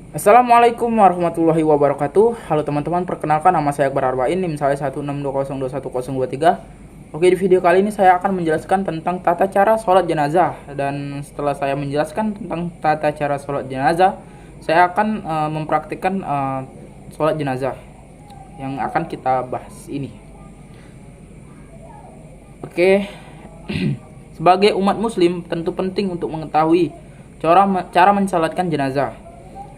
Assalamualaikum warahmatullahi wabarakatuh. Halo teman-teman, perkenalkan nama saya Akbar Arba'in, NIM saya 162021023. Oke, di video kali ini saya akan menjelaskan tentang tata cara sholat jenazah. Dan setelah saya menjelaskan tentang tata cara sholat jenazah, saya akan mempraktikkan sholat jenazah yang akan kita bahas ini. Oke, sebagai umat muslim tentu penting untuk mengetahui cara mensalatkan jenazah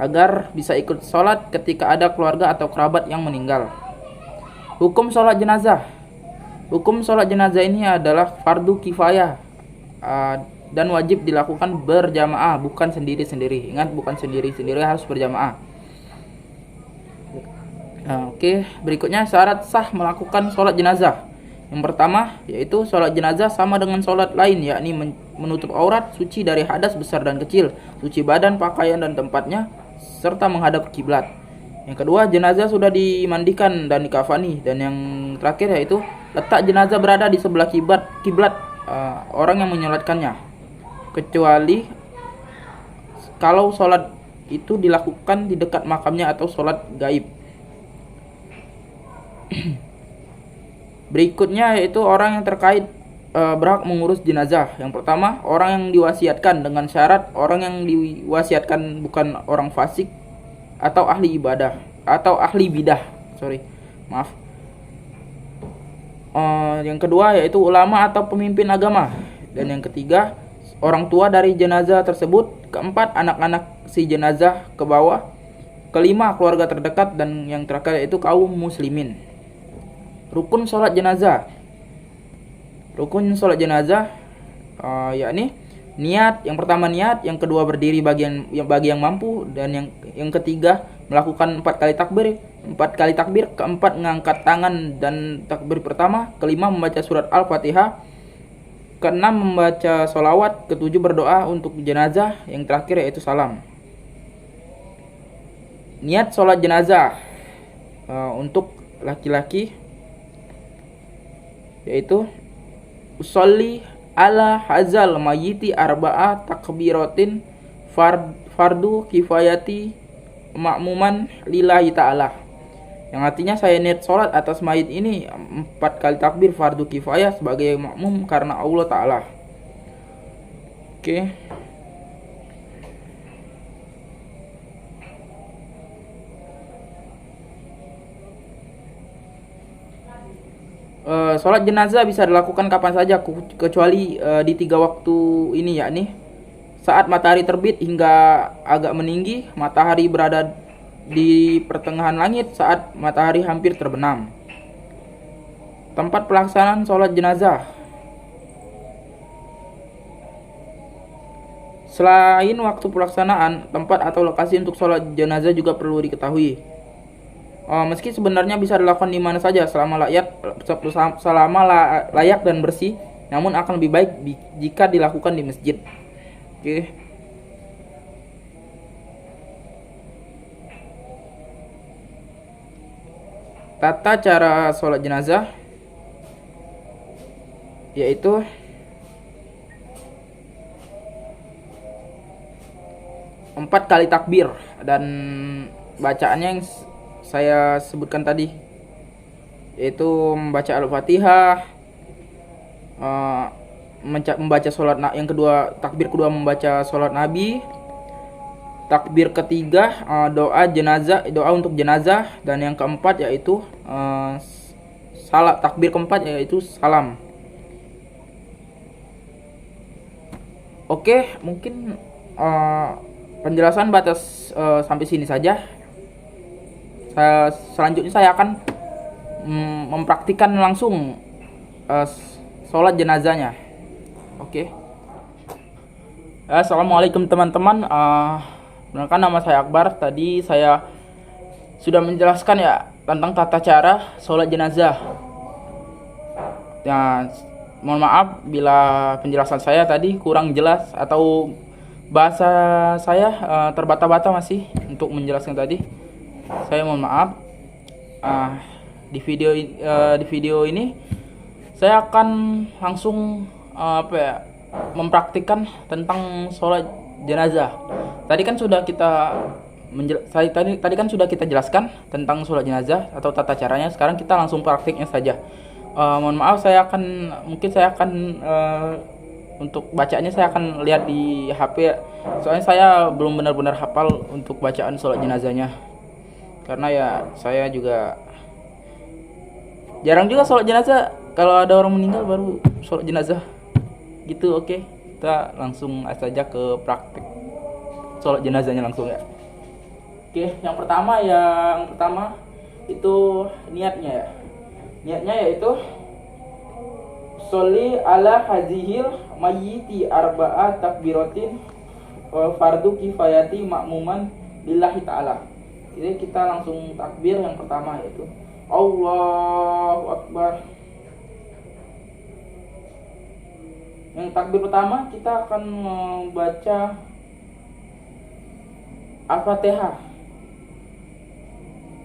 agar bisa ikut sholat ketika ada keluarga atau kerabat yang meninggal. Hukum sholat jenazah. Hukum sholat jenazah ini adalah fardu kifayah dan wajib dilakukan berjamaah, bukan sendiri-sendiri. Ingat, bukan sendiri-sendiri, harus berjamaah. Oke, berikutnya syarat sah melakukan sholat jenazah. Yang pertama yaitu sholat jenazah sama dengan sholat lain, yakni menutup aurat, suci dari hadas besar dan kecil, suci badan, pakaian dan tempatnya, serta menghadap kiblat. Yang kedua, jenazah sudah dimandikan dan dikafani. Dan yang terakhir yaitu letak jenazah berada di sebelah kiblat orang yang menyolatkannya, kecuali kalau sholat itu dilakukan di dekat makamnya atau sholat gaib. Berikutnya yaitu orang yang terkait berhak mengurus jenazah. Yang pertama, orang yang diwasiatkan, dengan syarat orang yang diwasiatkan bukan orang fasik atau ahli ibadah atau ahli bidah. Maaf. Yang kedua yaitu ulama atau pemimpin agama. Dan yang ketiga, orang tua dari jenazah tersebut. Keempat, anak-anak si jenazah ke bawah. Kelima, keluarga terdekat. Dan yang terakhir yaitu kaum muslimin. Rukun sholat jenazah. Rukun sholat jenazah yakni niat. Yang pertama niat, yang kedua berdiri bagi yang mampu, dan yang ketiga melakukan 4 kali takbir, keempat mengangkat tangan dan takbir pertama, kelima membaca surat Al-Fatihah, keenam membaca sholawat, ketujuh berdoa untuk jenazah, yang terakhir yaitu salam. Niat sholat jenazah untuk laki-laki yaitu usolli ala hazal mayiti arba'a takbiratin fardu kifayati makmuman lillahi ta'ala, yang artinya saya niat sholat atas mayit ini 4 kali takbir fardu kifayah sebagai makmum karena Allah Ta'ala. Oke. Sholat jenazah bisa dilakukan kapan saja kecuali di 3 waktu ini, yakni saat matahari terbit hingga agak meninggi, matahari berada di pertengahan langit saat matahari hampir terbenam. Tempat pelaksanaan sholat jenazah. Selain waktu pelaksanaan, tempat atau lokasi untuk sholat jenazah juga perlu diketahui. Meski sebenarnya bisa dilakukan di mana saja selama layak dan bersih, namun akan lebih baik jika dilakukan di masjid. Oke. Tata cara sholat jenazah yaitu empat kali takbir, dan bacaannya yang saya sebutkan tadi yaitu membaca Al-Fatihah, membaca sholat yang kedua, takbir kedua membaca sholat Nabi, takbir ketiga doa untuk jenazah, dan yang keempat yaitu takbir keempat yaitu salam. Oke, mungkin penjelasan batas sampai sini saja. Selanjutnya saya akan mempraktikkan langsung sholat jenazahnya. Oke. Assalamualaikum teman-teman. Perkenalkan, nama saya Akbar. Tadi saya sudah menjelaskan ya tentang tata cara sholat jenazah. Ya, mohon maaf bila penjelasan saya tadi kurang jelas atau bahasa saya terbata-bata masih untuk menjelaskan tadi. Saya mohon maaf. Di video ini saya akan langsung mempraktikkan tentang sholat jenazah. Tadi kan sudah kita tadi kan sudah kita jelaskan tentang sholat jenazah atau tata caranya. Sekarang kita langsung praktiknya saja. Mohon maaf, saya akan untuk bacanya saya akan lihat di HP. Soalnya saya belum benar-benar hafal untuk bacaan sholat jenazahnya. Karena ya saya juga jarang juga sholat jenazah. Kalau ada orang meninggal baru sholat jenazah. Gitu, oke. Kita langsung saja ke praktik sholat jenazahnya langsung ya. Oke, yang pertama itu niatnya ya. Niatnya yaitu sholli ala hazihil mayyiti arba'a takbiratin fardu kifayati makmuman lillahi ta'ala. Jadi kita langsung takbir yang pertama yaitu Allahu Akbar. Yang takbir pertama kita akan membaca Al-Fatihah.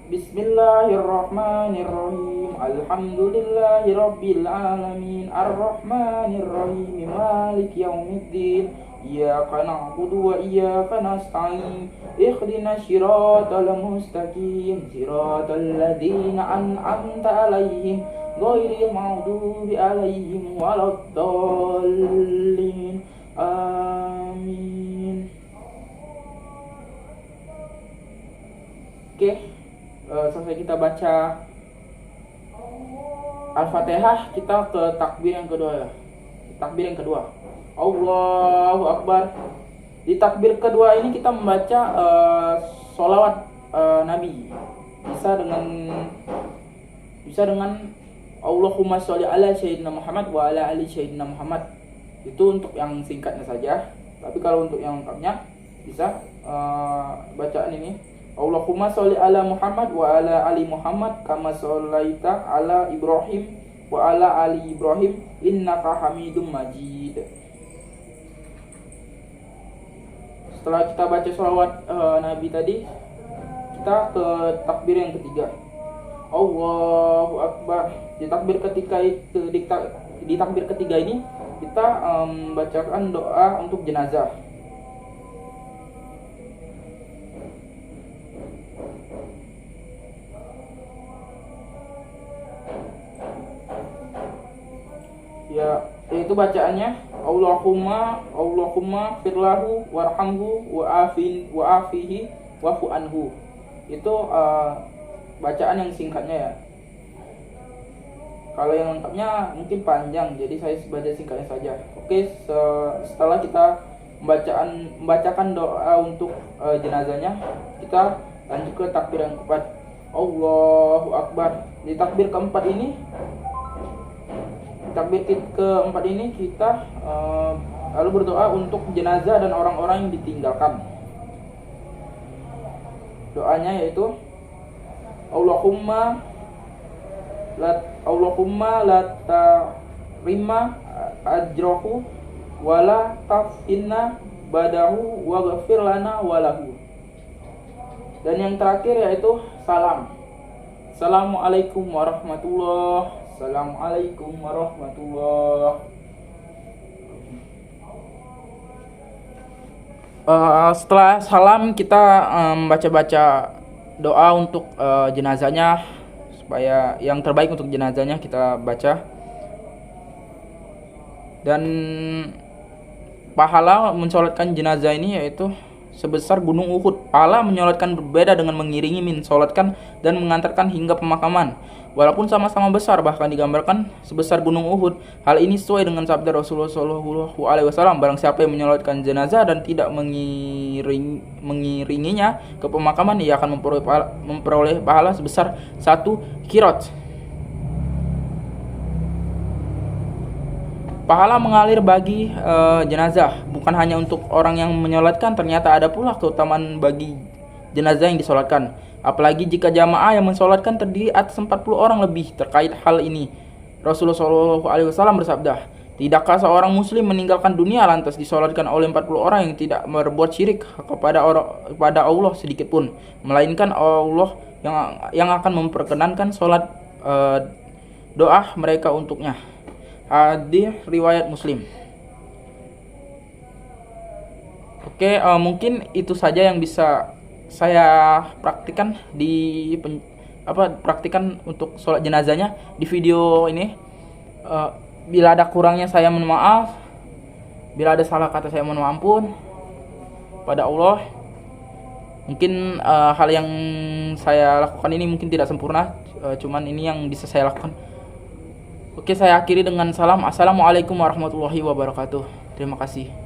Bismillahirrahmanirrahim. Alhamdulillahirabbil alamin. Arrahmanirrahim. Maliki yaumiddin. Iyyaka na'budu wa iyyaka nasta'in. Ihdinas siratal mustaqim. Siratal ladzina an'amta 'alaihim ghairil maghdubi 'alaihim waladdallin. Amin. Oke. Selesai kita baca Al-Fatihah, kita ke takbir yang kedua ya. Takbir yang kedua, Allahu Akbar. Di takbir kedua ini kita membaca sholawat Nabi. Bisa dengan Allahumma sholli ala sayyidina Muhammad wa ala ali sayyidina Muhammad. Itu untuk yang singkatnya saja. Tapi kalau untuk yang lengkapnya bisa bacaan ini. Allahumma sholli ala Muhammad wa ala ali Muhammad kama shollaita ala Ibrahim wa ala ali Ibrahim innaka Hamidum Majid. Setelah kita baca sholawat Nabi tadi, kita ke takbir yang ketiga, Allahu Akbar. Di takbir ketiga ini kita membacakan doa untuk jenazah. Ya, itu bacaannya Allahumma firlahu warhamhu wa'afihi wa'fu anhu. Itu bacaan yang singkatnya ya. Kalau yang lengkapnya mungkin panjang, jadi saya baca singkatnya saja. Oke, setelah kita membacakan doa untuk jenazahnya, kita lanjut ke takbir yang keempat, Allahu Akbar. Di takbir keempat ini kita lalu berdoa untuk jenazah dan orang-orang yang ditinggalkan. Doanya yaitu Allahumma la tarima ajrahu wa la taftinna badahu wa ghafir lana walahu. Dan yang terakhir yaitu salam. Assalamualaikum warahmatullahi. Assalamualaikum warahmatullahi. Setelah salam kita baca doa untuk jenazahnya, supaya yang terbaik untuk jenazahnya kita baca. Dan pahala mensolatkan jenazah ini yaitu sebesar gunung Uhud. Pahala menyolatkan berbeda dengan mengiringi mensolatkan dan mengantarkan hingga pemakaman. Walaupun sama-sama besar, bahkan digambarkan sebesar gunung Uhud. Hal ini sesuai dengan sabda Rasulullah SAW. Barang siapa yang menyolatkan jenazah dan tidak mengiringinya ke pemakaman, ia akan memperoleh pahala sebesar 1 qirot. Pahala mengalir bagi jenazah, bukan hanya untuk orang yang menyolatkan. Ternyata ada pula keutamaan bagi jenazah yang disolatkan. Apalagi jika jamaah yang mensolatkan terdiri atas 40 orang lebih. Terkait hal ini, Rasulullah SAW bersabda, tidakkah seorang muslim meninggalkan dunia lantas disolatkan oleh 40 orang yang tidak berbuat syirik kepada Allah sedikit pun, melainkan Allah yang akan memperkenankan solat doa mereka untuknya. Hadis riwayat Muslim. Oke, mungkin itu saja yang bisa saya praktikan praktikan untuk sholat jenazahnya di video ini. Bila ada kurangnya saya mohon maaf, bila ada salah kata saya mohon ampun pada Allah. Mungkin hal yang saya lakukan ini mungkin tidak sempurna, cuman ini yang bisa saya lakukan. Oke, saya akhiri dengan salam. Assalamualaikum warahmatullahi wabarakatuh. Terima kasih.